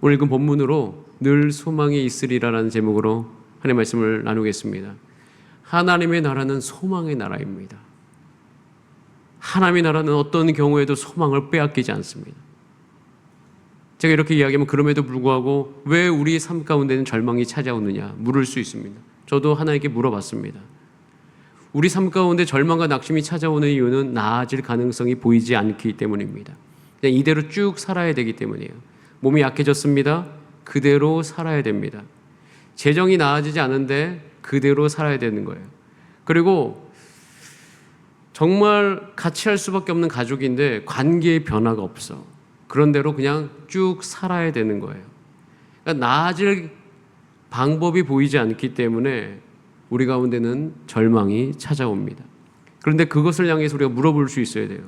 오늘 읽은 본문으로 늘 소망이 있으리라라는 제목으로 하나님의 말씀을 나누겠습니다. 하나님의 나라는 소망의 나라입니다. 하나님의 나라는 어떤 경우에도 소망을 빼앗기지 않습니다. 제가 이렇게 이야기하면 그럼에도 불구하고 왜 우리 삶 가운데는 절망이 찾아오느냐 물을 수 있습니다. 저도 하나님께 물어봤습니다. 우리 삶 가운데 절망과 낙심이 찾아오는 이유는 나아질 가능성이 보이지 않기 때문입니다. 그냥 이대로 쭉 살아야 되기 때문이에요. 몸이 약해졌습니다. 그대로 살아야 됩니다. 재정이 나아지지 않은데 그대로 살아야 되는 거예요. 그리고 정말 같이 할 수밖에 없는 가족인데 관계의 변화가 없어. 그런 대로 그냥 쭉 살아야 되는 거예요. 그러니까 나아질 방법이 보이지 않기 때문에 우리 가운데는 절망이 찾아옵니다. 그런데 그것을 향해서 우리가 물어볼 수 있어야 돼요.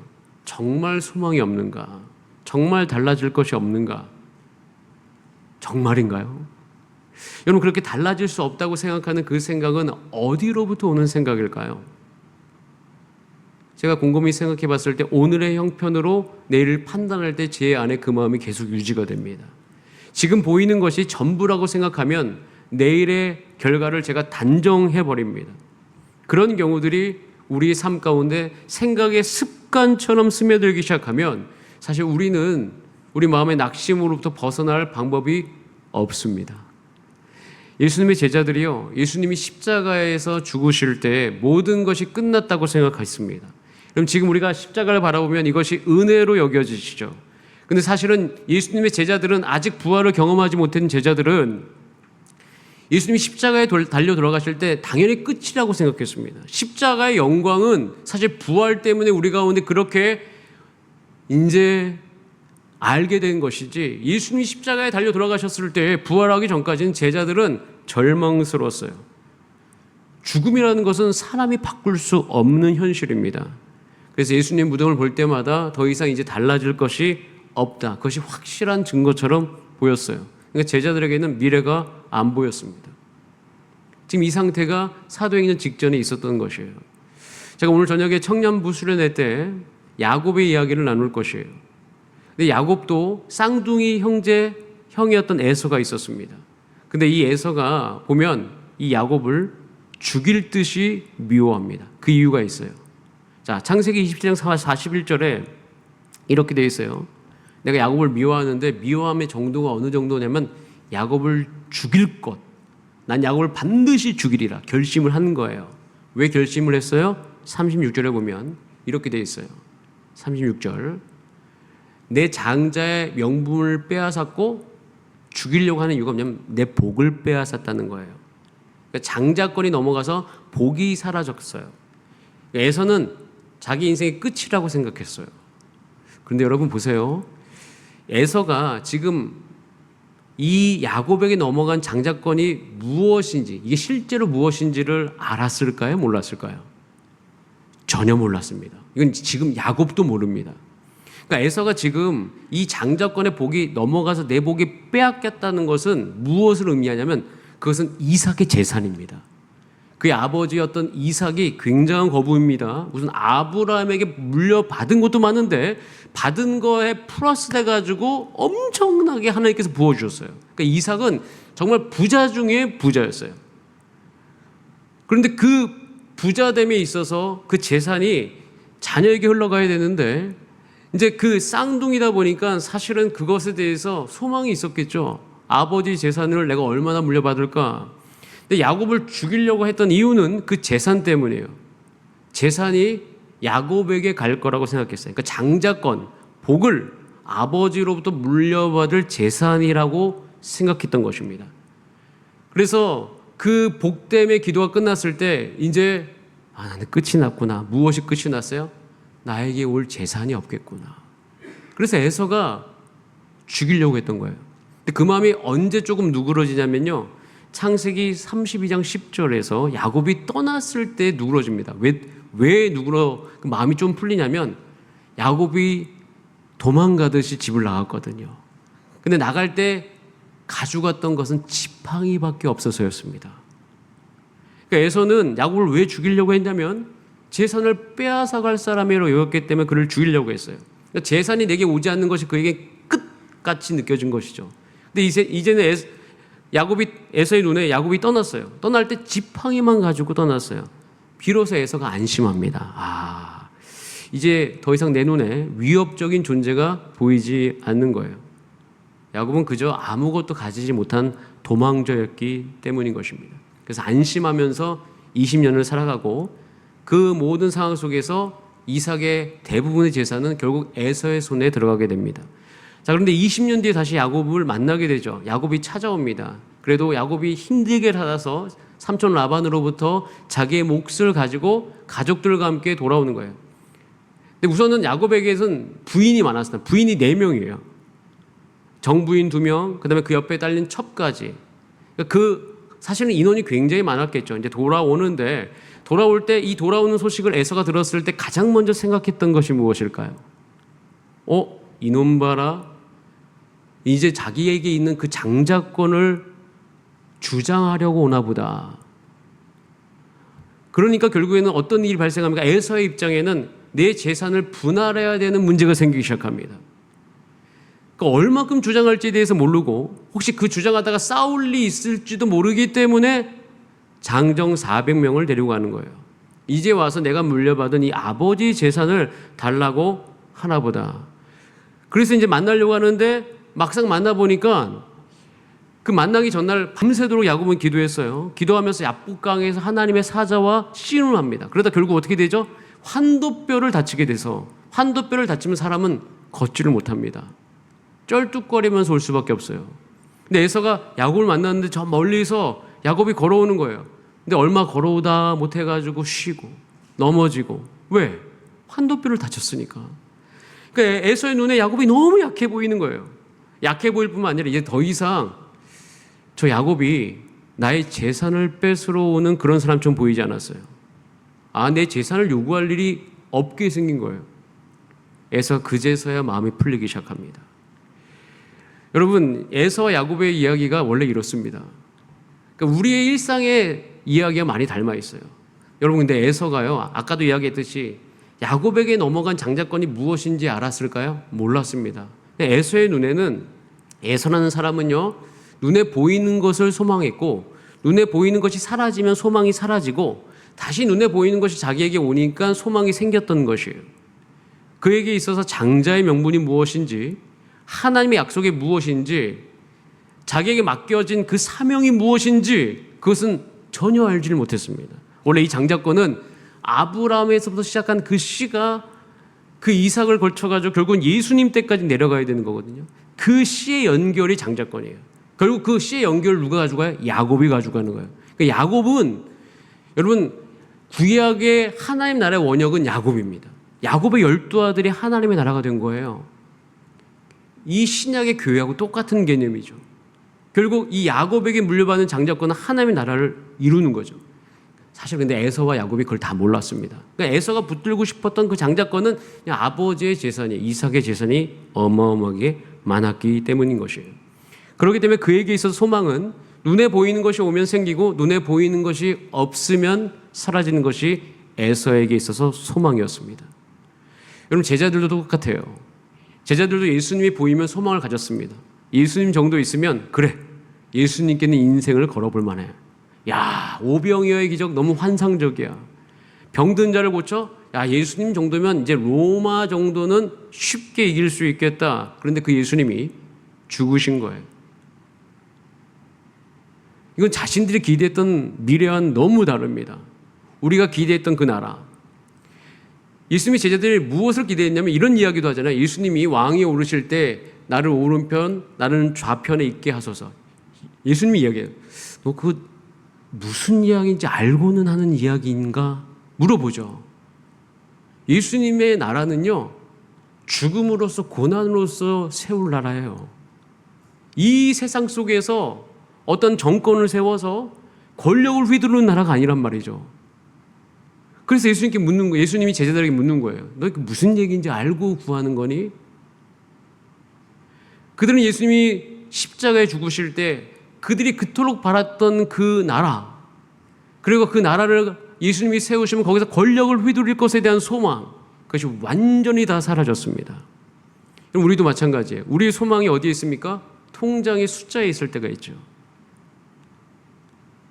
정말 소망이 없는가? 정말 달라질 것이 없는가? 정말인가요? 여러분, 그렇게 달라질 수 없다고 생각하는 그 생각은 어디로부터 오는 생각일까요? 제가 곰곰이 생각해 봤을 때 오늘의 형편으로 내일을 판단할 때 제 안에 그 마음이 계속 유지가 됩니다. 지금 보이는 것이 전부라고 생각하면 내일의 결과를 제가 단정해 버립니다. 그런 경우들이 우리의 삶 가운데 생각의 습관처럼 스며들기 시작하면 사실 우리는 우리 마음의 낙심으로부터 벗어날 방법이 없습니다. 예수님의 제자들이요, 예수님이 십자가에서 죽으실 때 모든 것이 끝났다고 생각했습니다. 그럼 지금 우리가 십자가를 바라보면 이것이 은혜로 여겨지시죠. 근데 사실은 예수님의 제자들은 아직 부활을 경험하지 못한 제자들은 예수님이 십자가에 달려 돌아가실 때 당연히 끝이라고 생각했습니다. 십자가의 영광은 사실 부활 때문에 우리 가운데 그렇게 이제 알게 된 것이지, 예수님이 십자가에 달려 돌아가셨을 때 부활하기 전까지는 제자들은 절망스러웠어요. 죽음이라는 것은 사람이 바꿀 수 없는 현실입니다. 그래서 예수님 무덤을 볼 때마다 더 이상 이제 달라질 것이 없다, 그것이 확실한 증거처럼 보였어요. 그러니까 제자들에게는 미래가 안 보였습니다. 지금 이 상태가 사도행전 직전에 있었던 것이에요. 제가 오늘 저녁에 청년부 수련회 때 야곱의 이야기를 나눌 것이에요. 근데 야곱도 쌍둥이 형이었던 에서가 있었습니다. 근데 이 에서가 보면 이 야곱을 죽일 듯이 미워합니다. 그 이유가 있어요. 자, 창세기 27장 41절에 이렇게 되어 있어요. 내가 야곱을 미워하는데 미워함의 정도가 어느 정도냐면 야곱을 죽일 것, 난 야곱을 반드시 죽이리라 결심을 한 거예요. 왜 결심을 했어요? 36절에 보면 이렇게 되어 있어요. 36절, 내 장자의 명분을 빼앗았고 죽이려고 하는 이유가 뭐냐면 내 복을 빼앗았다는 거예요. 그러니까 장자권이 넘어가서 복이 사라졌어요. 에서는 자기 인생의 끝이라고 생각했어요. 그런데 여러분 보세요. 에서가 지금 이 야곱에게 넘어간 장자권이 무엇인지, 이게 실제로 무엇인지를 알았을까요? 몰랐을까요? 전혀 몰랐습니다. 이건 지금 야곱도 모릅니다. 그러니까 에서가 지금 이 장자권의 복이 넘어가서 내 복이 빼앗겼다는 것은 무엇을 의미하냐면 그것은 이삭의 재산입니다. 그의 아버지였던 이삭이 굉장한 거부입니다. 무슨 아브라함에게 물려받은 것도 많은데 받은 거에 플러스 돼가지고 엄청나게 하나님께서 부어주셨어요. 그러니까 이삭은 정말 부자 중에 부자였어요. 그런데 그 부자됨에 있어서 그 재산이 자녀에게 흘러가야 되는데 이제 그 쌍둥이다 보니까 사실은 그것에 대해서 소망이 있었겠죠. 아버지 재산을 내가 얼마나 물려받을까. 근데 야곱을 죽이려고 했던 이유는 그 재산 때문이에요. 재산이 야곱에게 갈 거라고 생각했어요. 그러니까 장자권, 복을 아버지로부터 물려받을 재산이라고 생각했던 것입니다. 그래서 그 복됨의 기도가 끝났을 때 이제 나는 끝이 났구나. 무엇이 끝이 났어요? 나에게 올 재산이 없겠구나. 그래서 에서가 죽이려고 했던 거예요. 근데 그 마음이 언제 조금 누그러지냐면요, 창세기 32장 10절에서 야곱이 떠났을 때 누그러집니다. 왜 그 마음이 좀 풀리냐면 야곱이 도망가듯이 집을 나갔거든요. 근데 나갈 때 가져갔던 것은 지팡이밖에 없어서였습니다. 그러니까 에서는 야곱을 왜 죽이려고 했냐면 재산을 빼앗아갈 사람으로 여겼기 때문에 그를 죽이려고 했어요. 그러니까 재산이 내게 오지 않는 것이 그에게 끝같이 느껴진 것이죠. 근데 이제는 야곱이 에서의 눈에 야곱이 떠났어요. 떠날 때 지팡이만 가지고 떠났어요. 비로소 에서가 안심합니다. 이제 더 이상 내 눈에 위협적인 존재가 보이지 않는 거예요. 야곱은 그저 아무것도 가지지 못한 도망자였기 때문인 것입니다. 그래서 안심하면서 20년을 살아가고 그 모든 상황 속에서 이삭의 대부분의 재산은 결국 에서의 손에 들어가게 됩니다. 자, 그런데 20년 뒤에 다시 야곱을 만나게 되죠. 야곱이 찾아옵니다. 그래도 야곱이 힘들게 살아서 삼촌 라반으로부터 자기의 몫을 가지고 가족들과 함께 돌아오는 거예요. 근데 우선은 야곱에게는 부인이 많았습니다. 부인이 4명이에요. 정부인 2명, 그 다음에 그 옆에 딸린 첩까지. 사실은 인원이 굉장히 많았겠죠. 이제 돌아오는데, 돌아올 때 이 돌아오는 소식을 에서가 들었을 때 가장 먼저 생각했던 것이 무엇일까요? 이놈 봐라. 이제 자기에게 있는 그 장자권을 주장하려고 오나 보다. 그러니까 결국에는 어떤 일이 발생합니까? 에서의 입장에는 내 재산을 분할해야 되는 문제가 생기기 시작합니다. 그러니까 얼마큼 주장할지에 대해서 모르고 혹시 그 주장하다가 싸울 일이 있을지도 모르기 때문에 장정 400명을 데리고 가는 거예요. 이제 와서 내가 물려받은 이 아버지 재산을 달라고 하나 보다. 그래서 이제 만나려고 하는데 막상 만나보니까 그 만나기 전날 밤새도록 야곱은 기도했어요. 기도하면서 야복강에서 하나님의 사자와 씨름합니다. 그러다 결국 어떻게 되죠? 환도뼈를 다치게 돼서, 환도뼈를 다치면 사람은 걷지를 못합니다. 쩔뚝거리면서 올 수밖에 없어요. 근데 에서가 야곱을 만났는데 저 멀리서 야곱이 걸어오는 거예요. 근데 얼마 걸어오다 못해가지고 쉬고 넘어지고. 왜? 환도뼈를 다쳤으니까. 그러니까 에서의 눈에 야곱이 너무 약해 보이는 거예요. 약해 보일 뿐만 아니라 이제 더 이상 저 야곱이 나의 재산을 뺏으러 오는 그런 사람처럼 보이지 않았어요. 내 재산을 요구할 일이 없게 생긴 거예요. 에서 그제서야 마음이 풀리기 시작합니다. 여러분, 에서와 야곱의 이야기가 원래 이렇습니다. 그러니까 우리의 일상의 이야기가 많이 닮아 있어요. 여러분, 근데 에서가요, 아까도 이야기했듯이 야곱에게 넘어간 장자권이 무엇인지 알았을까요? 몰랐습니다. 에서의 눈에는, 에서라는 사람은요, 눈에 보이는 것을 소망했고, 눈에 보이는 것이 사라지면 소망이 사라지고, 다시 눈에 보이는 것이 자기에게 오니까 소망이 생겼던 것이에요. 그에게 있어서 장자의 명분이 무엇인지, 하나님의 약속이 무엇인지, 자기에게 맡겨진 그 사명이 무엇인지 그것은 전혀 알지를 못했습니다. 원래 이 장자권은 아브라함에서부터 시작한 그 씨가 그 이삭을 걸쳐가지고 결국은 예수님 때까지 내려가야 되는 거거든요. 그 씨의 연결이 장자권이에요. 결국 그 씨의 연결을 누가 가져가요? 야곱이 가져가는 거예요. 그러니까 야곱은, 여러분, 구약의 하나님 나라의 원역은 야곱입니다. 야곱의 12아들이 하나님의 나라가 된 거예요. 이 신약의 교회하고 똑같은 개념이죠. 결국 이 야곱에게 물려받는 장자권은 하나님의 나라를 이루는 거죠. 사실 근데 에서와 야곱이 그걸 다 몰랐습니다. 그러니까 에서가 붙들고 싶었던 그 장자권은 그냥 아버지의 재산이, 이삭의 재산이 어마어마하게 많았기 때문인 것이에요. 그렇기 때문에 그에게 있어서 소망은 눈에 보이는 것이 오면 생기고 눈에 보이는 것이 없으면 사라지는 것이 에서에게 있어서 소망이었습니다. 여러분, 제자들도 똑같아요. 제자들도 예수님이 보이면 소망을 가졌습니다. 예수님 정도 있으면 그래, 예수님께는 인생을 걸어볼 만해. 야, 오병이어의 기적 너무 환상적이야. 병든 자를 고쳐? 야, 예수님 정도면 이제 로마 정도는 쉽게 이길 수 있겠다. 그런데 그 예수님이 죽으신 거예요. 이건 자신들이 기대했던 미래와는 너무 다릅니다. 우리가 기대했던 그 나라. 예수님이 제자들이 무엇을 기대했냐면 이런 이야기도 하잖아요. 예수님이 왕위에 오르실 때 나를 오른편, 나는 좌편에 있게 하소서. 예수님이 이야기해요. 너 그 무슨 이야기인지 알고는 하는 이야기인가? 물어보죠. 예수님의 나라는요, 죽음으로써 고난으로써 세울 나라예요. 이 세상 속에서 어떤 정권을 세워서 권력을 휘두르는 나라가 아니란 말이죠. 그래서 예수님께 묻는 거예요. 예수님이 제자들에게 묻는 거예요. 너 무슨 얘기인지 알고 구하는 거니? 그들은 예수님이 십자가에 죽으실 때 그들이 그토록 바랐던 그 나라, 그리고 그 나라를 예수님이 세우시면 거기서 권력을 휘두를 것에 대한 소망, 그것이 완전히 다 사라졌습니다. 우리도 마찬가지예요. 우리의 소망이 어디에 있습니까? 통장에 숫자에 있을 때가 있죠.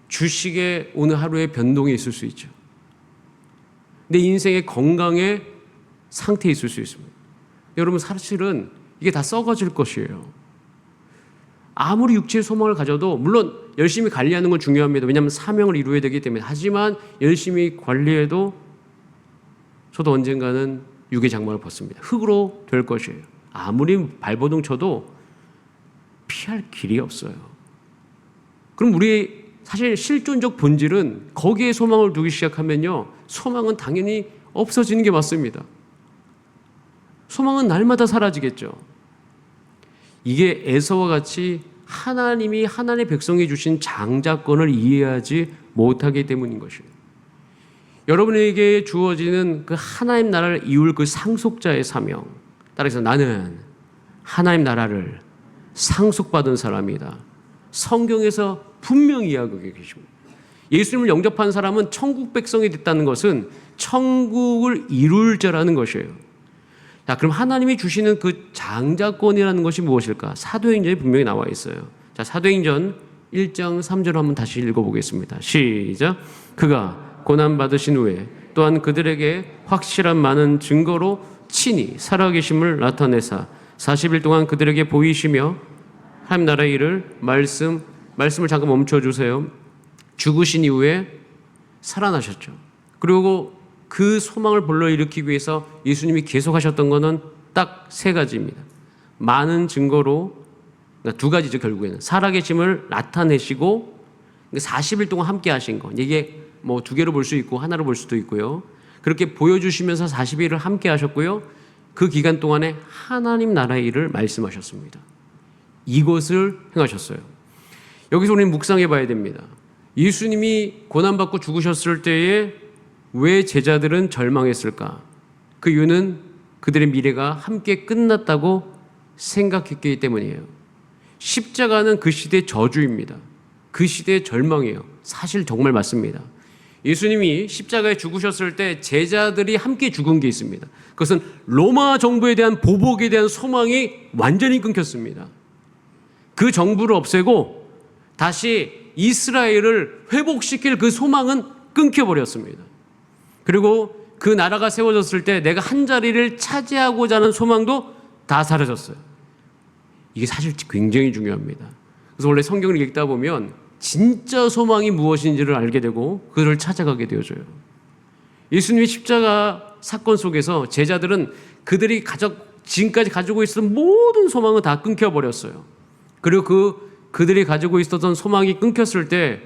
주식의 오늘 하루의 변동이 있을 수 있죠. 내 인생의 건강의 상태에 있을 수 있습니다. 여러분, 사실은 이게 다 썩어질 것이에요. 아무리 육체의 소망을 가져도 물론 열심히 관리하는 건 중요합니다. 왜냐하면 사명을 이루어야 되기 때문에. 하지만 열심히 관리해도 저도 언젠가는 육의 장막을 벗습니다. 흙으로 될 것이에요. 아무리 발버둥 쳐도 피할 길이 없어요. 그럼 우리 사실 실존적 본질은 거기에 소망을 두기 시작하면요, 소망은 당연히 없어지는 게 맞습니다. 소망은 날마다 사라지겠죠. 이게 에서와 같이 하나님이 하나님의 백성에 주신 장자권을 이해하지 못하기 때문인 것이에요. 여러분에게 주어지는 그 하나님 나라를 이룰 그 상속자의 사명, 따라서 나는 하나님 나라를 상속받은 사람이다. 성경에서 분명히 이야기하고 계십니다. 예수님을 영접한 사람은 천국 백성이 됐다는 것은 천국을 이룰 자라는 것이에요. 자, 그럼 하나님이 주시는 그 장자권이라는 것이 무엇일까? 사도행전에 분명히 나와 있어요. 자, 사도행전 1장 3절 한번 다시 읽어보겠습니다. 시작. 그가 고난받으신 후에 또한 그들에게 확실한 많은 증거로 친히 살아계심을 나타내사 40일 동안 그들에게 보이시며 하나님 나라의 일을 말씀을 잠깐 멈춰주세요. 죽으신 이후에 살아나셨죠. 그리고 그 소망을 불러일으키기 위해서 예수님이 계속하셨던 것은 딱 세 가지입니다. 많은 증거로, 그러니까 두 가지죠. 결국에는 살아계심을 나타내시고 40일 동안 함께 하신 것. 이게 뭐 두 개로 볼 수 있고 하나로 볼 수도 있고요. 그렇게 보여주시면서 40일을 함께 하셨고요. 그 기간 동안에 하나님 나라의 일을 말씀하셨습니다. 이것을 행하셨어요. 여기서 우리는 묵상해 봐야 됩니다. 예수님이 고난받고 죽으셨을 때에 왜 제자들은 절망했을까? 그 이유는 그들의 미래가 함께 끝났다고 생각했기 때문이에요. 십자가는 그 시대의 저주입니다. 그 시대의 절망이에요. 사실 정말 맞습니다. 예수님이 십자가에 죽으셨을 때 제자들이 함께 죽은 게 있습니다. 그것은 로마 정부에 대한 보복에 대한 소망이 완전히 끊겼습니다. 그 정부를 없애고 다시 이스라엘을 회복시킬 그 소망은 끊겨버렸습니다. 그리고 그 나라가 세워졌을 때 내가 한 자리를 차지하고자 하는 소망도 다 사라졌어요. 이게 사실 굉장히 중요합니다. 그래서 원래 성경을 읽다 보면 진짜 소망이 무엇인지를 알게 되고 그를 찾아가게 되어져요. 예수님의 십자가 사건 속에서 제자들은 그들이 지금까지 가지고 있었던 모든 소망은 다 끊겨버렸어요. 그리고 그들이 가지고 있었던 소망이 끊겼을 때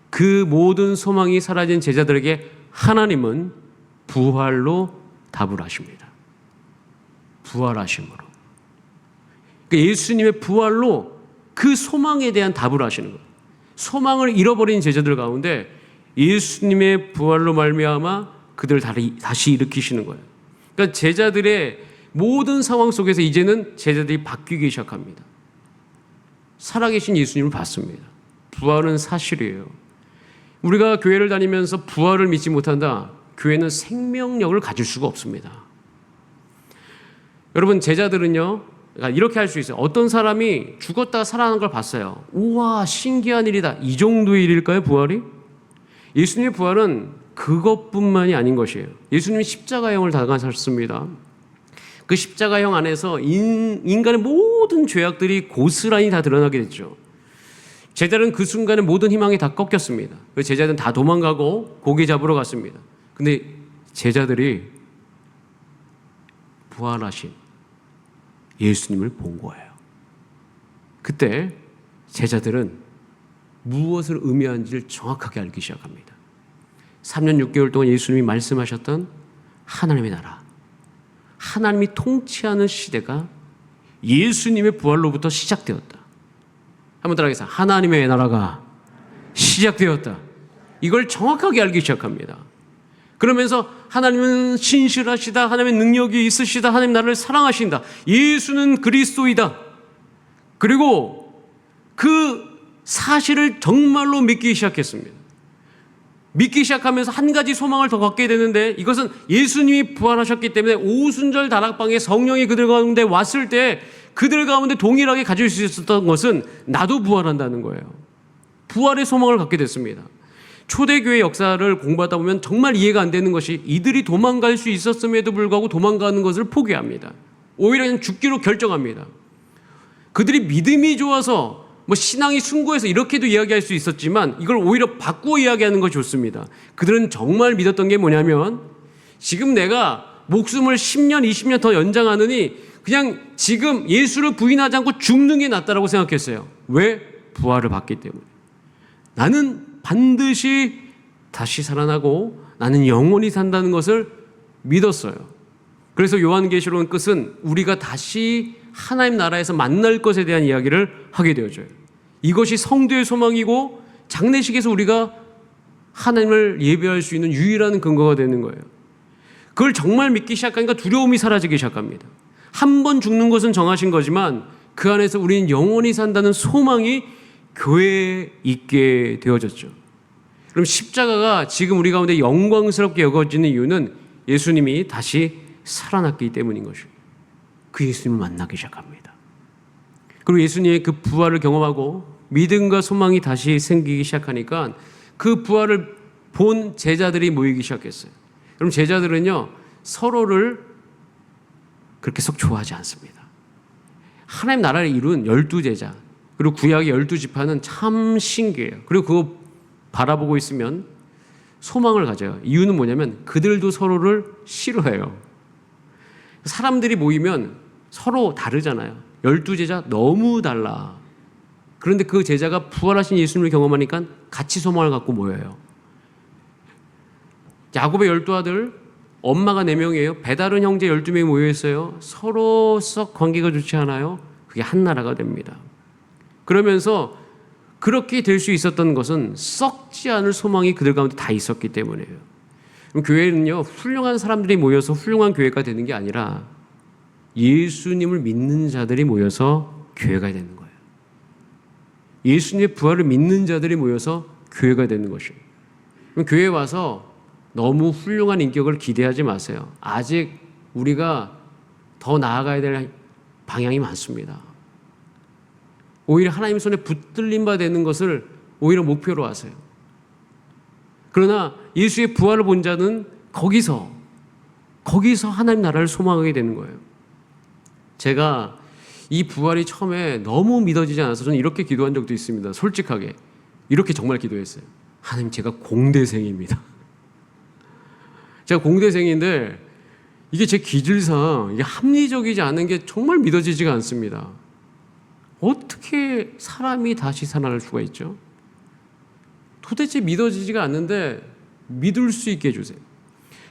그 모든 소망이 사라진 제자들에게 하나님은 부활로 답을 하십니다. 부활하심으로. 그러니까 예수님의 부활로 그 소망에 대한 답을 하시는 거예요. 소망을 잃어버린 제자들 가운데 예수님의 부활로 말미암아 그들을 다시 일으키시는 거예요. 그러니까 제자들의 모든 상황 속에서 이제는 제자들이 바뀌기 시작합니다. 살아계신 예수님을 봤습니다. 부활은 사실이에요. 우리가 교회를 다니면서 부활을 믿지 못한다. 교회는 생명력을 가질 수가 없습니다. 여러분, 제자들은요, 이렇게 할 수 있어요. 어떤 사람이 죽었다가 살아나는 걸 봤어요. 우와, 신기한 일이다. 이 정도의 일일까요, 부활이? 예수님의 부활은 그것뿐만이 아닌 것이에요. 예수님이 십자가형을 당하셨습니다. 그 십자가형 안에서 인간의 모든 죄악들이 고스란히 다 드러나게 됐죠. 제자들은 그 순간에 모든 희망이 다 꺾였습니다. 제자들은 다 도망가고 고기 잡으러 갔습니다. 근데 제자들이 부활하신 예수님을 본 거예요. 그때 제자들은 무엇을 의미하는지를 정확하게 알기 시작합니다. 3년 6개월 동안 예수님이 말씀하셨던 하나님의 나라, 하나님이 통치하는 시대가 예수님의 부활로부터 시작되었다. 한번 따라하겠습니다. 하나님의 나라가 시작되었다. 이걸 정확하게 알기 시작합니다. 그러면서 하나님은 신실하시다. 하나님의 능력이 있으시다. 하나님 나라를 사랑하신다. 예수는 그리스도이다. 그리고 그 사실을 정말로 믿기 시작했습니다. 믿기 시작하면서 한 가지 소망을 더 갖게 되는데 이것은 예수님이 부활하셨기 때문에 오순절 다락방에 성령이 그들 가운데 왔을 때 그들 가운데 동일하게 가질 수 있었던 것은 나도 부활한다는 거예요. 부활의 소망을 갖게 됐습니다. 초대교회 역사를 공부하다 보면 정말 이해가 안 되는 것이 이들이 도망갈 수 있었음에도 불구하고 도망가는 것을 포기합니다. 오히려 그냥 죽기로 결정합니다. 그들이 믿음이 좋아서 신앙이 숭고해서 이렇게도 이야기할 수 있었지만 이걸 오히려 바꾸어 이야기하는 것이 좋습니다. 그들은 정말 믿었던 게 뭐냐면 지금 내가 목숨을 10년, 20년 더 연장하느니 그냥 지금 예수를 부인하지 않고 죽는 게 낫다라고 생각했어요. 왜? 부활을 받기 때문에. 나는 반드시 다시 살아나고 나는 영원히 산다는 것을 믿었어요. 그래서 요한계시록의 끝은 우리가 다시 하나님 나라에서 만날 것에 대한 이야기를 하게 되어져요. 이것이 성도의 소망이고 장례식에서 우리가 하나님을 예배할 수 있는 유일한 근거가 되는 거예요. 그걸 정말 믿기 시작하니까 두려움이 사라지기 시작합니다. 한 번 죽는 것은 정하신 거지만 그 안에서 우리는 영원히 산다는 소망이 교회에 있게 되어졌죠. 그럼 십자가가 지금 우리 가운데 영광스럽게 여겨지는 이유는 예수님이 다시 살아났기 때문인 것이에요. 그 예수님을 만나기 시작합니다. 그리고 예수님의 그 부활을 경험하고 믿음과 소망이 다시 생기기 시작하니까 그 부활을 본 제자들이 모이기 시작했어요. 그럼 제자들은요, 서로를 그렇게 썩 좋아하지 않습니다. 하나님 나라를 이룬 12제자, 그리고 구약의 12지파는 참 신기해요. 그리고 그거 바라보고 있으면 소망을 가져요. 이유는 뭐냐면 그들도 서로를 싫어해요. 사람들이 모이면 서로 다르잖아요. 12제자 너무 달라. 그런데 그 제자가 부활하신 예수님을 경험하니까 같이 소망을 갖고 모여요. 야곱의 12아들, 엄마가 4명이에요. 배다른 형제 12명이 모여있어요. 서로 썩 관계가 좋지 않아요. 그게 한 나라가 됩니다. 그러면서 그렇게 될 수 있었던 것은 썩지 않을 소망이 그들 가운데 다 있었기 때문이에요. 교회는요, 훌륭한 사람들이 모여서 훌륭한 교회가 되는 게 아니라 예수님을 믿는 자들이 모여서 교회가 되는 거예요. 예수님의 부활을 믿는 자들이 모여서 교회가 되는 것이에요. 그럼 교회에 와서 너무 훌륭한 인격을 기대하지 마세요. 아직 우리가 더 나아가야 될 방향이 많습니다. 오히려 하나님 손에 붙들림 바 되는 것을 오히려 목표로 하세요. 그러나 예수의 부활을 본 자는 거기서 하나님 나라를 소망하게 되는 거예요. 제가 이 부활이 처음에 너무 믿어지지 않아서 저는 이렇게 기도한 적도 있습니다. 솔직하게 이렇게 정말 기도했어요. 하나님, 제가 공대생입니다. 제가 공대생인데 이게 제 기질상 이게 합리적이지 않은 게 정말 믿어지지가 않습니다. 어떻게 사람이 다시 살아날 수가 있죠? 도대체 믿어지지가 않는데 믿을 수 있게 해주세요.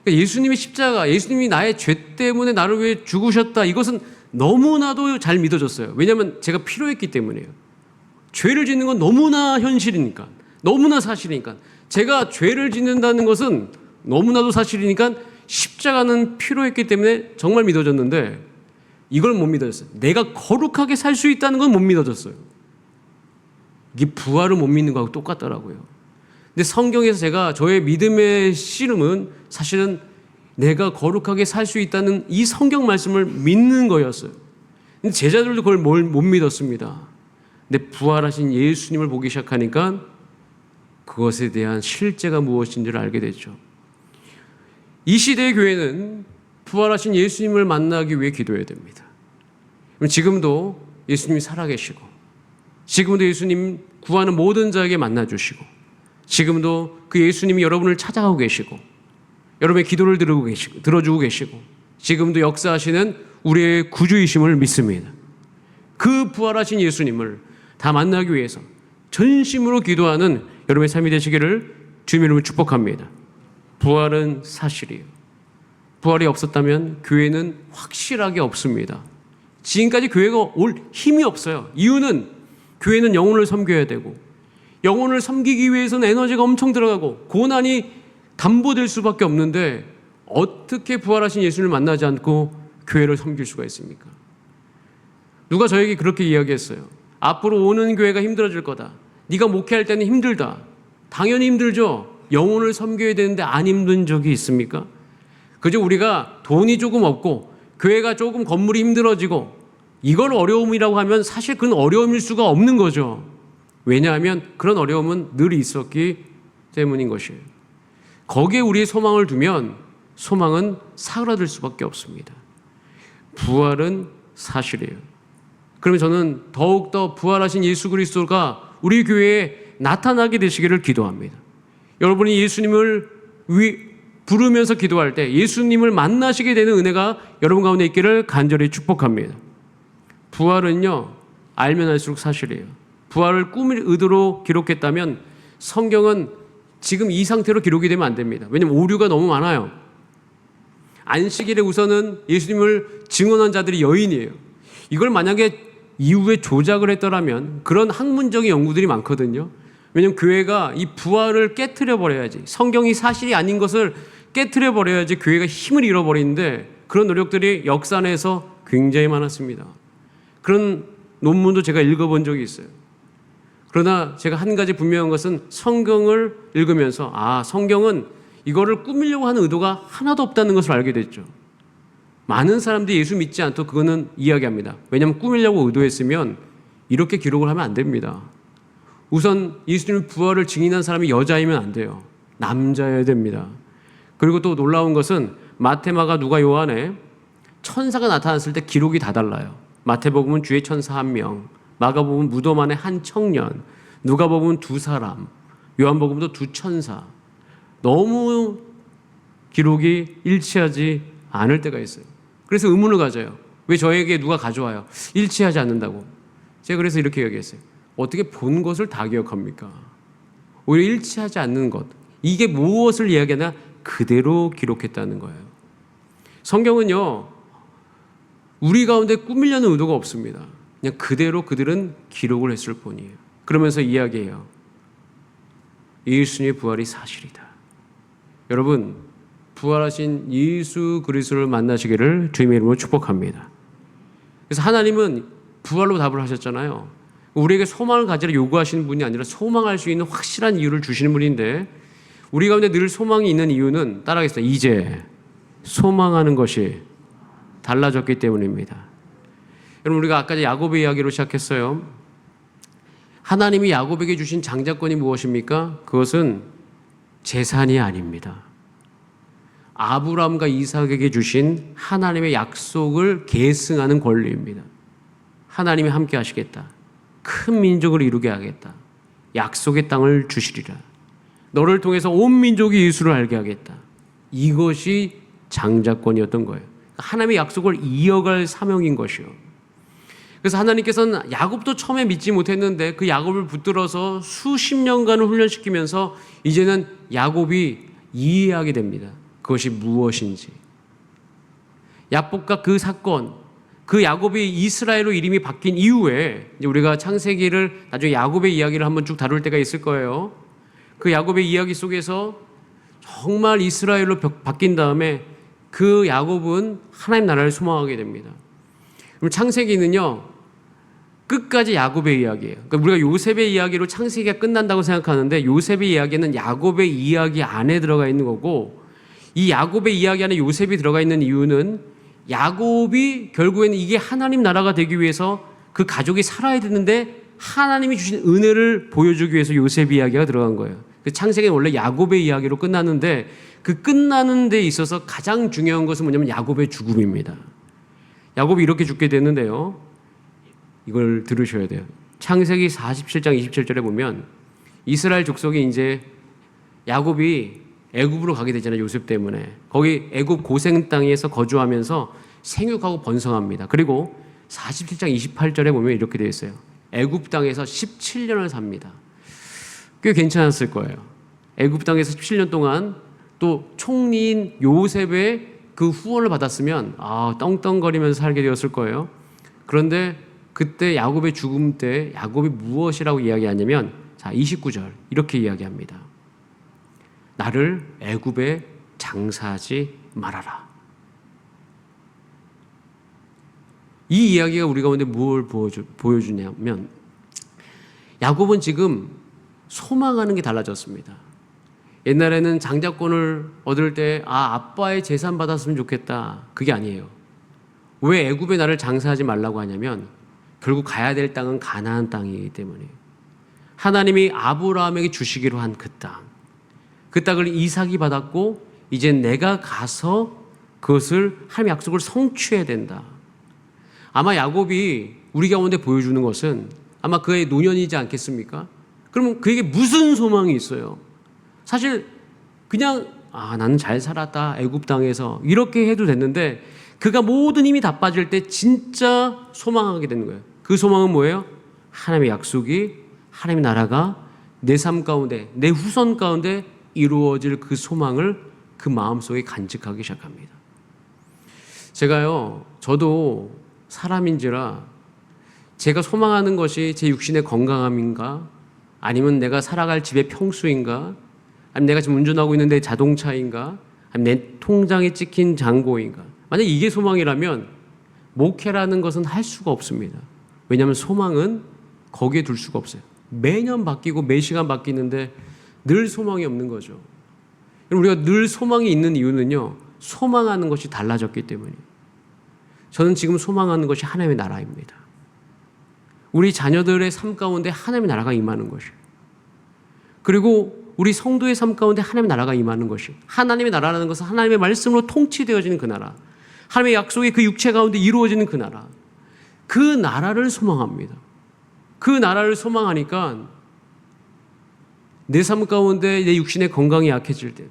그러니까 예수님의 십자가, 예수님이 나의 죄 때문에 나를 위해 죽으셨다, 이것은 너무나도 잘 믿어졌어요. 왜냐하면 제가 필요했기 때문이에요. 죄를 짓는 건 너무나 현실이니까, 너무나 사실이니까. 제가 죄를 짓는다는 것은 너무나도 사실이니까 십자가는 필요했기 때문에 정말 믿어졌는데 이걸 못 믿어졌어요. 내가 거룩하게 살 수 있다는 건 못 믿어졌어요. 이게 부활을 못 믿는 거하고 똑같더라고요. 근데 성경에서 제가 저의 믿음의 씨름은 사실은 내가 거룩하게 살 수 있다는 이 성경 말씀을 믿는 거였어요. 근데 제자들도 그걸 못 믿었습니다. 근데 부활하신 예수님을 보기 시작하니까 그것에 대한 실제가 무엇인지를 알게 됐죠. 이 시대의 교회는 부활하신 예수님을 만나기 위해 기도해야 됩니다. 지금도 예수님이 살아계시고, 지금도 예수님 구하는 모든 자에게 만나주시고, 지금도 그 예수님이 여러분을 찾아가고 계시고, 여러분의 기도를 들어주고 계시고, 지금도 역사하시는 우리의 구주이심을 믿습니다. 그 부활하신 예수님을 다 만나기 위해서 전심으로 기도하는 여러분의 삶이 되시기를 주님의 이름으로 축복합니다. 부활은 사실이에요. 부활이 없었다면 교회는 확실하게 없습니다. 지금까지 교회가 올 힘이 없어요. 이유는 교회는 영혼을 섬겨야 되고, 영혼을 섬기기 위해서는 에너지가 엄청 들어가고 고난이 담보될 수밖에 없는데 어떻게 부활하신 예수를 만나지 않고 교회를 섬길 수가 있습니까? 누가 저에게 그렇게 이야기했어요. 앞으로 오는 교회가 힘들어질 거다. 네가 목회할 때는 힘들다. 당연히 힘들죠. 영혼을 섬겨야 되는데 안 힘든 적이 있습니까? 그저 우리가 돈이 조금 없고 교회가 조금 건물이 힘들어지고 이걸 어려움이라고 하면 사실 그건 어려움일 수가 없는 거죠. 왜냐하면 그런 어려움은 늘 있었기 때문인 것이에요. 거기에 우리의 소망을 두면 소망은 사그라들 수밖에 없습니다. 부활은 사실이에요. 그러면 저는 더욱더 부활하신 예수 그리스도가 우리 교회에 나타나게 되시기를 기도합니다. 여러분이 예수님을 부르면서 기도할 때 예수님을 만나시게 되는 은혜가 여러분 가운데 있기를 간절히 축복합니다. 부활은요, 알면 알수록 사실이에요. 부활을 꾸밀 의도로 기록했다면 성경은 지금 이 상태로 기록이 되면 안 됩니다. 왜냐하면 오류가 너무 많아요. 안식일에 우선은 예수님을 증언한 자들이 여인이에요. 이걸 만약에 이후에 조작을 했더라면 그런 학문적인 연구들이 많거든요. 왜냐하면 교회가 이 부활을 깨트려 버려야지, 성경이 사실이 아닌 것을 깨트려 버려야지 교회가 힘을 잃어버리는데 그런 노력들이 역사 내에서 굉장히 많았습니다. 그런 논문도 제가 읽어본 적이 있어요. 그러나 제가 한 가지 분명한 것은 성경을 읽으면서 성경은 이거를 꾸미려고 하는 의도가 하나도 없다는 것을 알게 됐죠. 많은 사람들이 예수 믿지 않도록 그거는 이야기합니다. 왜냐하면 꾸미려고 의도했으면 이렇게 기록을 하면 안 됩니다. 우선 예수님의 부활을 증인한 사람이 여자이면 안 돼요. 남자여야 됩니다. 그리고 또 놀라운 것은 마태, 마가, 누가, 요한에 천사가 나타났을 때 기록이 다 달라요. 마태복음은 주의 천사 1명, 마가복음은 무덤 안에 한 청년, 누가복음은 2사람, 요한복음도 2천사. 너무 기록이 일치하지 않을 때가 있어요. 그래서 의문을 가져요. 왜 저에게 누가 가져와요? 일치하지 않는다고. 제가 그래서 이렇게 얘기했어요. 어떻게 본 것을 다 기억합니까? 오히려 일치하지 않는 것, 이게 무엇을 이야기하나 그대로 기록했다는 거예요. 성경은요, 우리 가운데 꾸미려는 의도가 없습니다. 그냥 그대로 그들은 기록을 했을 뿐이에요. 그러면서 이야기해요. 예수님의 부활이 사실이다. 여러분, 부활하신 예수 그리스도를 만나시기를 주님의 이름으로 축복합니다. 그래서 하나님은 부활로 답을 하셨잖아요. 우리에게 소망을 가지라 요구하시는 분이 아니라 소망할 수 있는 확실한 이유를 주시는 분인데, 우리 가운데 늘 소망이 있는 이유는 따라하겠습니다. 이제 소망하는 것이 달라졌기 때문입니다. 여러분, 우리가 아까 야곱의 이야기로 시작했어요. 하나님이 야곱에게 주신 장자권이 무엇입니까? 그것은 재산이 아닙니다. 아브라함과 이삭에게 주신 하나님의 약속을 계승하는 권리입니다. 하나님이 함께 하시겠다. 큰 민족을 이루게 하겠다. 약속의 땅을 주시리라. 너를 통해서 온 민족이 예수를 알게 하겠다. 이것이 장자권이었던 거예요. 하나님의 약속을 이어갈 사명인 것이요. 그래서 하나님께서는 야곱도 처음에 믿지 못했는데 그 야곱을 붙들어서 수십 년간을 훈련시키면서 이제는 야곱이 이해하게 됩니다. 그것이 무엇인지. 야복과 그 사건, 그 야곱이 이스라엘로 이름이 바뀐 이후에 이제 우리가 창세기를 나중에 야곱의 이야기를 한번 쭉 다룰 때가 있을 거예요. 그 야곱의 이야기 속에서 정말 이스라엘로 바뀐 다음에 그 야곱은 하나님 나라를 소망하게 됩니다. 그럼 창세기는요, 끝까지 야곱의 이야기예요. 그러니까 우리가 요셉의 이야기로 창세기가 끝난다고 생각하는데 요셉의 이야기는 야곱의 이야기 안에 들어가 있는 거고, 이 야곱의 이야기 안에 요셉이 들어가 있는 이유는 야곱이 결국에는 이게 하나님 나라가 되기 위해서 그 가족이 살아야 되는데 하나님이 주신 은혜를 보여주기 위해서 요셉 이야기가 들어간 거예요. 그 창세기는 원래 야곱의 이야기로 끝나는데 그 끝나는 데 있어서 가장 중요한 것은 뭐냐면 야곱의 죽음입니다. 야곱이 이렇게 죽게 됐는데요, 이걸 들으셔야 돼요. 창세기 47장 27절에 보면 이스라엘 족속이 이제 야곱이 애굽으로 가게 되잖아요. 요셉 때문에. 거기 애굽 고생 땅에서 거주하면서 생육하고 번성합니다. 그리고 47장 28절에 보면 이렇게 되어 있어요. 애굽 땅에서 17년을 삽니다. 꽤 괜찮았을 거예요. 애굽 땅에서 17년 동안 또 총리인 요셉의 그 후원을 받았으면 떵떵거리면서 살게 되었을 거예요. 그런데 그때 야곱의 죽음 때 야곱이 무엇이라고 이야기하냐면 29절 이렇게 이야기합니다. 나를 애굽에 장사하지 말아라. 이 이야기가 우리 가운데 뭘 보여주냐면 야곱은 지금 소망하는 게 달라졌습니다. 옛날에는 장자권을 얻을 때 아빠의 재산 받았으면 좋겠다. 그게 아니에요. 왜 애굽에 나를 장사하지 말라고 하냐면 결국 가야 될 땅은 가나안 땅이기 때문에 하나님이 아브라함에게 주시기로 한 그 땅, 그 땅을 이삭이 받았고 이제 내가 가서 그것을 하나님의 약속을 성취해야 된다. 아마 야곱이 우리 가운데 보여주는 것은 아마 그의 노년이지 않겠습니까? 그러면 그에게 무슨 소망이 있어요? 사실 그냥 나는 잘 살았다 애굽 땅에서 이렇게 해도 됐는데 그가 모든 힘이 다 빠질 때 진짜 소망하게 되는 거예요. 그 소망은 뭐예요? 하나님의 약속이, 하나님의 나라가 내 삶 가운데, 내 후손 가운데 이루어질 그 소망을 그 마음속에 간직하기 시작합니다. 저도 사람인지라 제가 소망하는 것이 제 육신의 건강함인가, 아니면 내가 살아갈 집의 평수인가, 아니면 내가 지금 운전하고 있는 내 자동차인가, 아니면 내 통장에 찍힌 잔고인가. 만약 이게 소망이라면 목회라는 것은 할 수가 없습니다. 왜냐하면 소망은 거기에 둘 수가 없어요. 매년 바뀌고 매 시간 바뀌는데 늘 소망이 없는 거죠. 우리가 늘 소망이 있는 이유는요, 소망하는 것이 달라졌기 때문이에요. 저는 지금 소망하는 것이 하나님의 나라입니다. 우리 자녀들의 삶 가운데 하나님의 나라가 임하는 것이에요. 그리고 우리 성도의 삶 가운데 하나님의 나라가 임하는 것이, 하나님의 나라라는 것은 하나님의 말씀으로 통치되어지는 그 나라, 하나님의 약속이 그 육체 가운데 이루어지는 그 나라, 그 나라를 소망합니다. 그 나라를 소망하니까 내 삶 가운데 내 육신의 건강이 약해질 때도,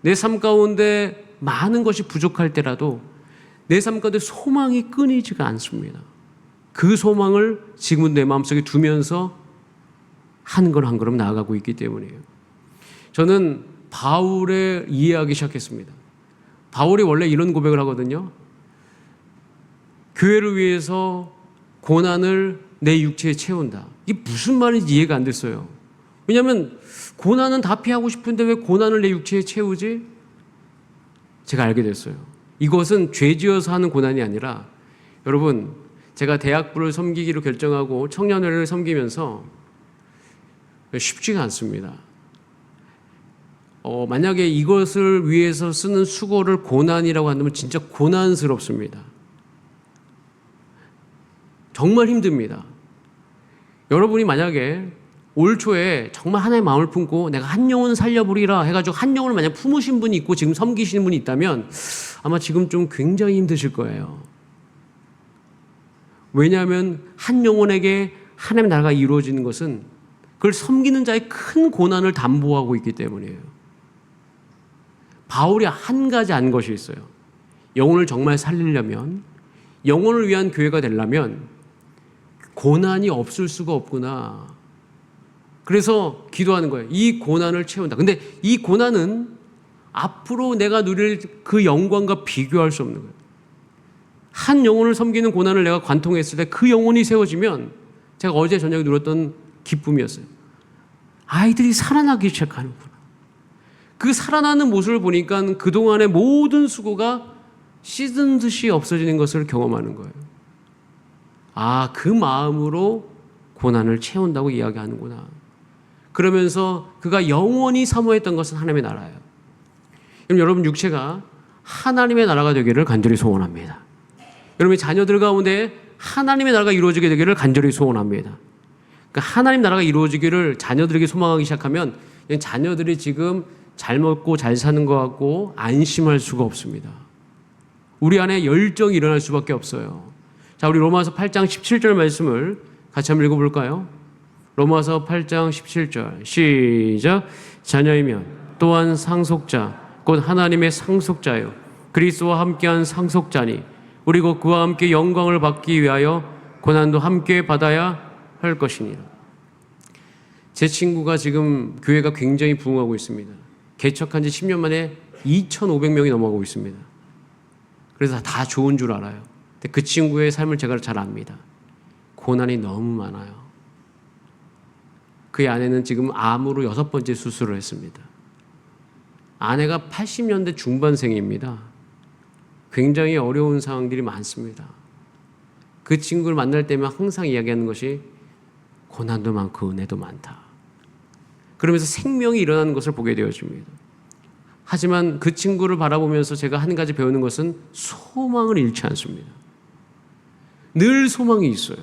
내 삶 가운데 많은 것이 부족할 때라도 내 삶 가운데 소망이 끊이지가 않습니다. 그 소망을 지금은 내 마음속에 두면서 한 걸음 한 걸음 나아가고 있기 때문이에요. 저는 바울을 이해하기 시작했습니다. 바울이 원래 이런 고백을 하거든요. 교회를 위해서 고난을 내 육체에 채운다. 이게 무슨 말인지 이해가 안 됐어요. 왜냐하면 고난은 다 피하고 싶은데 왜 고난을 내 육체에 채우지? 제가 알게 됐어요. 이것은 죄지어서 하는 고난이 아니라, 여러분, 제가 대학부를 섬기기로 결정하고 청년회를 섬기면서 쉽지가 않습니다. 만약에 이것을 위해서 쓰는 수고를 고난이라고 한다면 진짜 고난스럽습니다. 정말 힘듭니다. 여러분이 만약에 올 초에 정말 하나의 마음을 품고 내가 한 영혼 살려보리라 해가지고 한 영혼을 만약 품으신 분이 있고 지금 섬기시는 분이 있다면 아마 지금 좀 굉장히 힘드실 거예요. 왜냐하면 한 영혼에게 하나님의 나라가 이루어지는 것은 그걸 섬기는 자의 큰 고난을 담보하고 있기 때문이에요. 바울이 한 가지 안 것이 있어요. 영혼을 정말 살리려면, 영혼을 위한 교회가 되려면 고난이 없을 수가 없구나. 그래서 기도하는 거예요. 이 고난을 채운다. 근데 이 고난은 앞으로 내가 누릴 그 영광과 비교할 수 없는 거예요. 한 영혼을 섬기는 고난을 내가 관통했을 때 그 영혼이 세워지면, 제가 어제 저녁에 누렸던 기쁨이었어요. 아이들이 살아나기 시작하는구나. 그 살아나는 모습을 보니까 그동안의 모든 수고가 씻은 듯이 없어지는 것을 경험하는 거예요. 그 마음으로 고난을 채운다고 이야기하는구나. 그러면서 그가 영원히 사모했던 것은 하나님의 나라예요. 그럼 여러분, 육체가 하나님의 나라가 되기를 간절히 소원합니다. 여러분의 자녀들 가운데 하나님의 나라가 이루어지게 되기를 간절히 소원합니다. 그러니까 하나님 나라가 이루어지기를 자녀들에게 소망하기 시작하면 자녀들이 지금 잘 먹고 잘 사는 것 같고 안심할 수가 없습니다. 우리 안에 열정이 일어날 수밖에 없어요. 자, 우리 로마서 8장 17절 말씀을 같이 한번 읽어볼까요? 로마서 8장 17절 시작. 자녀이면 또한 상속자 곧 하나님의 상속자요 그리스도와 함께한 상속자니 우리 곧 그와 함께 영광을 받기 위하여 고난도 함께 받아야 할 것이니라. 제 친구가 지금 교회가 굉장히 부흥하고 있습니다. 개척한 지 10년 만에 2,500명이 넘어가고 있습니다. 그래서 다 좋은 줄 알아요. 근데 그 친구의 삶을 제가 잘 압니다. 고난이 너무 많아요. 그의 아내는 지금 암으로 6번째 수술을 했습니다. 아내가 80년대 중반생입니다. 굉장히 어려운 상황들이 많습니다. 그 친구를 만날 때면 항상 이야기하는 것이 고난도 많고 은혜도 많다. 그러면서 생명이 일어나는 것을 보게 되어집니다. 하지만 그 친구를 바라보면서 제가 한 가지 배우는 것은 소망을 잃지 않습니다. 늘 소망이 있어요.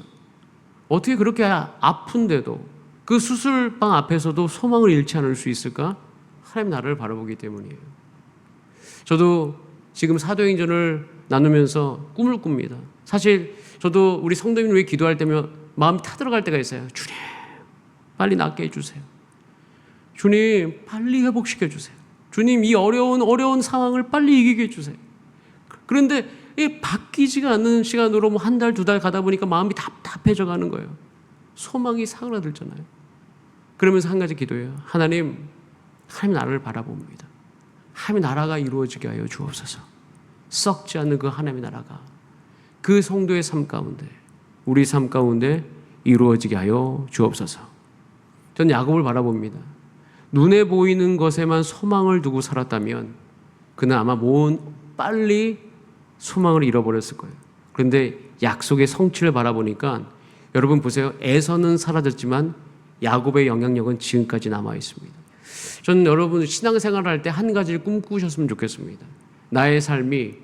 어떻게 그렇게 아픈데도 그 수술방 앞에서도 소망을 잃지 않을 수 있을까? 하나님 나라를 바라보기 때문이에요. 저도 지금 사도행전을 나누면서 꿈을 꿉니다. 사실 저도 우리 성도님 위해 기도할 때면 마음이 타들어갈 때가 있어요. 주님, 빨리 낫게 해주세요. 주님, 빨리 회복시켜 주세요. 주님, 이 어려운 상황을 빨리 이기게 해주세요. 그런데 이 바뀌지가 않는 시간으로 뭐 한 달, 두 달 가다 보니까 마음이 답답해져 가는 거예요. 소망이 사그라들잖아요. 그러면서 한 가지 기도해요. 하나님 나라를 바라봅니다. 하나님 나라가 이루어지게 하여 주옵소서. 썩지 않는 그 하나님의 나라가 그 성도의 삶 가운데, 우리 삶 가운데 이루어지게 하여 주옵소서. 전 야곱을 바라봅니다. 눈에 보이는 것에만 소망을 두고 살았다면 그는 아마 빨리 소망을 잃어버렸을 거예요. 그런데 약속의 성취를 바라보니까 여러분 보세요. 에서는 사라졌지만 야곱의 영향력은 지금까지 남아 있습니다. 저는 여러분 신앙생활을 할 때 한 가지를 꿈꾸셨으면 좋겠습니다. 나의 삶이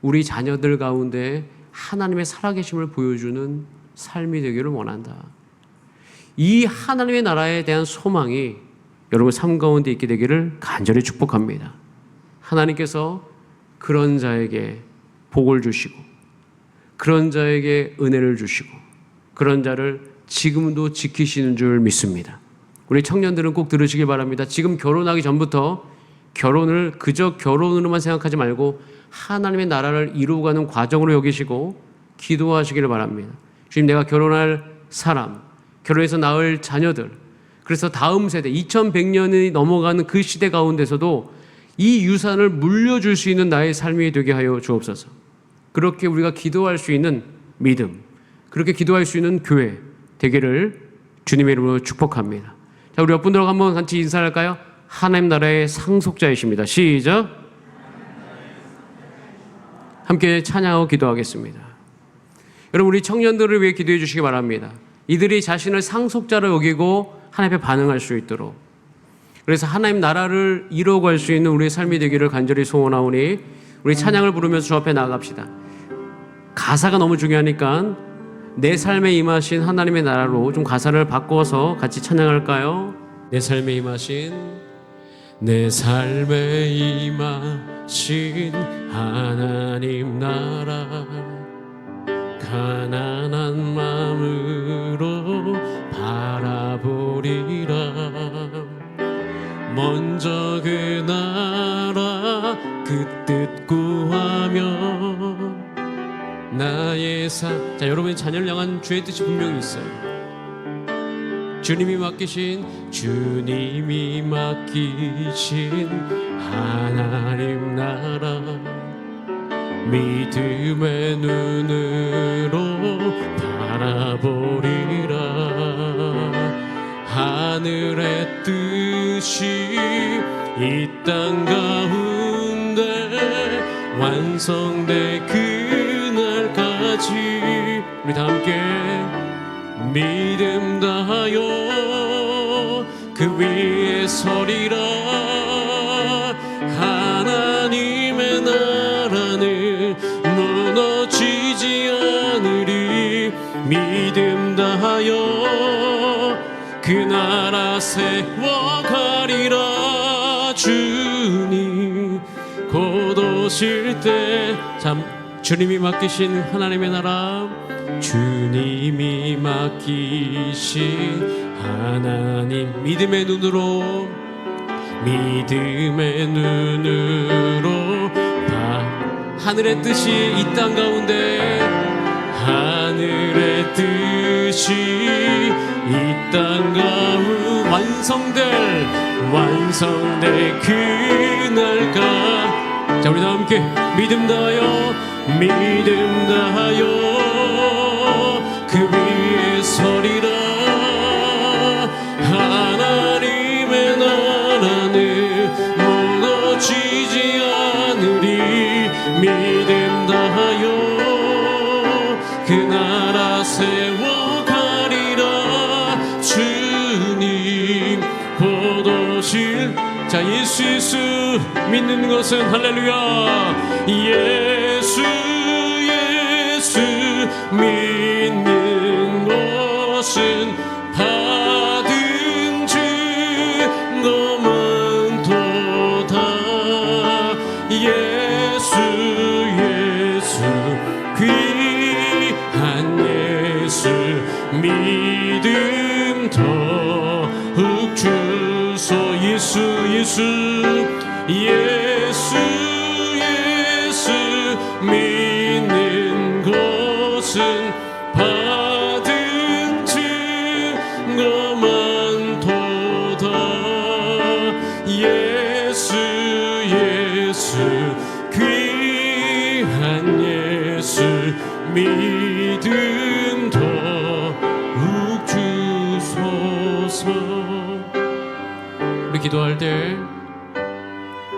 우리 자녀들 가운데 하나님의 살아계심을 보여주는 삶이 되기를 원한다. 이 하나님의 나라에 대한 소망이 여러분 삶 가운데 있게 되기를 간절히 축복합니다. 하나님께서 그런 자에게 복을 주시고 그런 자에게 은혜를 주시고 그런 자를 지금도 지키시는 줄 믿습니다. 우리 청년들은 꼭 들으시길 바랍니다. 지금 결혼하기 전부터 결혼을 그저 결혼으로만 생각하지 말고 하나님의 나라를 이루어가는 과정으로 여기시고 기도하시기를 바랍니다. 주님, 내가 결혼할 사람, 결혼해서 낳을 자녀들, 그래서 다음 세대 2100년이 넘어가는 그 시대 가운데서도 이 유산을 물려줄 수 있는 나의 삶이 되게 하여 주옵소서. 그렇게 우리가 기도할 수 있는 믿음, 그렇게 기도할 수 있는 교회 되기를 주님의 이름으로 축복합니다. 자, 우리 옆분들하고 한번 같이 인사할까요? 하나님 나라의 상속자이십니다. 시작. 함께 찬양하고 기도하겠습니다. 여러분, 우리 청년들을 위해 기도해 주시기 바랍니다. 이들이 자신을 상속자로 여기고 하나님 앞에 반응할 수 있도록, 그래서 하나님 나라를 이루어갈 수 있는 우리의 삶이 되기를 간절히 소원하오니 우리 찬양을 부르면서 주 앞에 나아갑시다. 가사가 너무 중요하니까 내 삶에 임하신 하나님의 나라로 좀 가사를 바꿔서 같이 찬양할까요? 내 삶에 임하신 하나님 나라, 가난한 마음으로 바라보리라. 먼저 그 나라 그 뜻 구하며 나의 삶. 자, 여러분의 자녀를 향한 주의 뜻이 분명히 있어요. 주님이 맡기신 하나님 나라, 믿음의 눈으로 바라보리라. 하늘의 뜻이 이 땅 가운데 완성될 그날까지 우리 다 함께 믿음 다하여 그 위에 서리라. 하나님의 나라는 무너지지 않으리. 믿음 다하여 그 나라 세워가리라. 주님 곧 오실 때, 참 주님이 맡기신 하나님의 나라, 주님이 맡기신 하나님, 믿음의 눈으로 하늘의 뜻이 이 땅 가운데, 하늘의 뜻이 이 땅 가운데 완성될 그날까. 자, 우리 다 함께 믿음 다하여 그 위에 서리라. 하나님의 나라는 무너지지 않으리. 믿음 다하여 그 나라 세워가리라. 주님 곧 오실. 자, 예수 믿는 것은 할렐루야. 예수 믿는 것은 받은 증거만 도다. 예수 귀한 예수 믿음 더욱 주소. 예수 믿는 것은 받은 증거만 도다. 예수 귀한 예수 믿음 더욱 주소서. 우리 기도할 때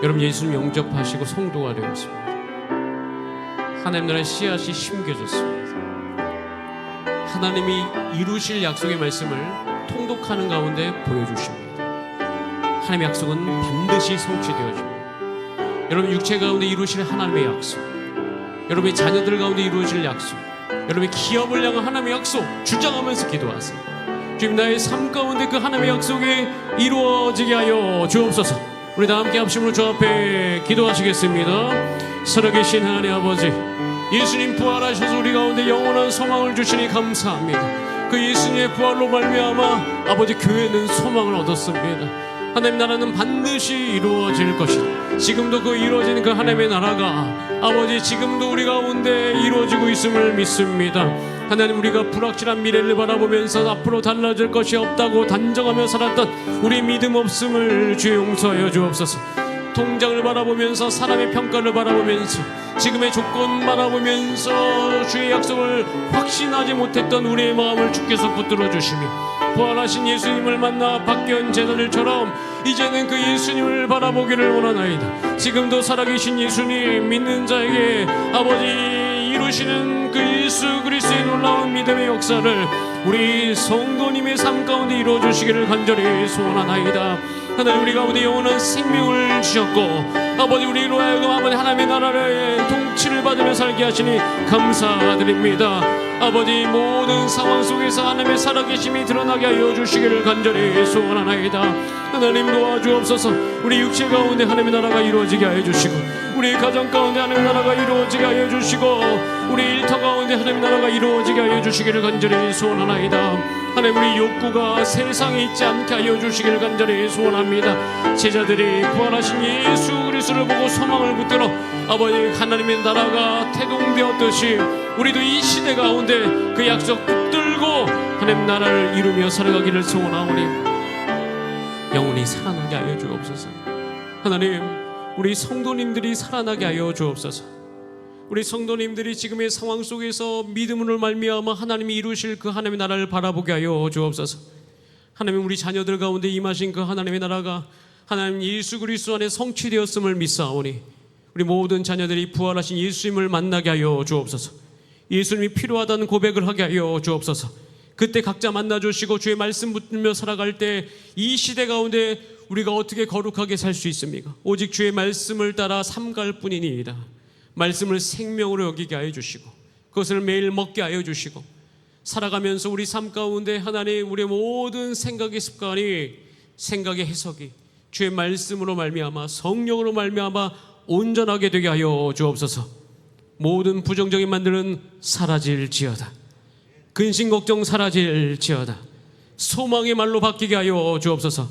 여러분 예수님 영접하시고 성도가 되었습니다. 하나님 나라의 씨앗이 심겨졌습니다. 하나님이 이루실 약속의 말씀을 통독하는 가운데 보여주십니다. 하나님의 약속은 반드시 성취되어집니다. 여러분 육체 가운데 이루실 하나님의 약속, 여러분의 자녀들 가운데 이루어질 약속, 여러분의 기업을 향한 하나님의 약속 주장하면서 기도하세요. 주님, 나의 삶 가운데 그 하나님의 약속이 이루어지게 하여 주옵소서. 우리 다 함께 합심으로 주 앞에 기도하시겠습니다. 살아계신 하나님 아버지, 예수님 부활하셔서 우리 가운데 영원한 소망을 주시니 감사합니다. 그 예수님의 부활로 말미암아 아버지 교회는 소망을 얻었습니다. 하나님 나라는 반드시 이루어질 것이다. 지금도 그 이루어지는 그 하나님의 나라가 아버지 지금도 우리 가운데 이루어지고 있음을 믿습니다. 하나님, 우리가 불확실한 미래를 바라보면서 앞으로 달라질 것이 없다고 단정하며 살았던 우리 믿음 없음을 주의 용서하여 주옵소서. 통장을 바라보면서, 사람의 평가를 바라보면서, 지금의 조건 바라보면서 주의 약속을 확신하지 못했던 우리의 마음을 주께서 붙들어 주시며, 부활하신 예수님을 만나 바뀌은 제자들처럼 이제는 그 예수님을 바라보기를 원하나이다. 지금도 살아계신 예수님 믿는 자에게 아버지 이루시는 그 예수 그리스도의 놀라운 믿음의 역사를 우리 성도님의 삶 가운데 이루어 주시기를 간절히 소원하나이다. 하나님, 우리 가운데 영원한 생명을 주셨고 아버지 우리로 하여금 아버지 하나님의 나라를 통치를 받으며 살게 하시니 감사드립니다. 아버지 모든 상황 속에서 하나님의 살아계심이 드러나게 하여 주시기를 간절히 소원하나이다. 하나님 도와주옵소서. 우리 육체 가운데 하나님의 나라가 이루어지게 하여 주시고, 우리 가정 가운데 하나님의 나라가 이루어지게 하여 주시고, 우리 일터 가운데 하나님의 나라가 이루어지게 하여 주시기를 간절히 소원하나이다. 하나님, 우리 욕구가 세상에 있지 않게 하여 주시기를 간절히 소원합니다. 제자들이 부활하신 예수 그리스도를 보고 소망을 붙들어 아버지 하나님의 나라가 태동되었듯이 우리도 이 시대 가운데 그 약속 붙들고 하나님 나라를 이루며 살아가기를 소원하오니 영원히 살아나게 하여 주옵소서. 하나님, 우리 성도님들이 살아나게 하여 주옵소서. 우리 성도님들이 지금의 상황 속에서 믿음으로 말미암아 하나님이 이루실 그 하나님의 나라를 바라보게 하여 주옵소서. 하나님, 우리 자녀들 가운데 임하신 그 하나님의 나라가 하나님 예수 그리스도 안에 성취되었음을 믿사오니 우리 모든 자녀들이 부활하신 예수님을 만나게 하여 주옵소서. 예수님이 필요하다는 고백을 하게 하여 주옵소서. 그때 각자 만나주시고 주의 말씀 붙들며 살아갈 때 이 시대 가운데 우리가 어떻게 거룩하게 살 수 있습니까? 오직 주의 말씀을 따라 삼갈 뿐이니이다. 말씀을 생명으로 여기게 하여 주시고 그것을 매일 먹게 하여 주시고 살아가면서 우리 삶 가운데 하나님 우리의 모든 생각의 습관이, 생각의 해석이 주의 말씀으로 말미암아 성령으로 말미암아 온전하게 되게 하여 주옵소서. 모든 부정적인 말들은 사라질지어다. 근심 걱정 사라질지어다. 소망의 말로 바뀌게 하여 주옵소서.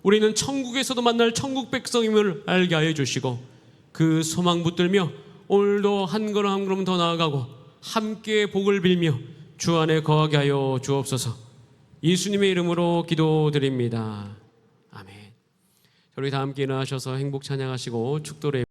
우리는 천국에서도 만날 천국 백성임을 알게 하여 주시고 그 소망 붙들며 오늘도 한 걸음 한 걸음 더 나아가고 함께 복을 빌며 주 안에 거하게 하여 주옵소서. 예수님의 이름으로 기도드립니다. 아멘. 우리 다 함께 일어나셔서 행복 찬양하시고 축도를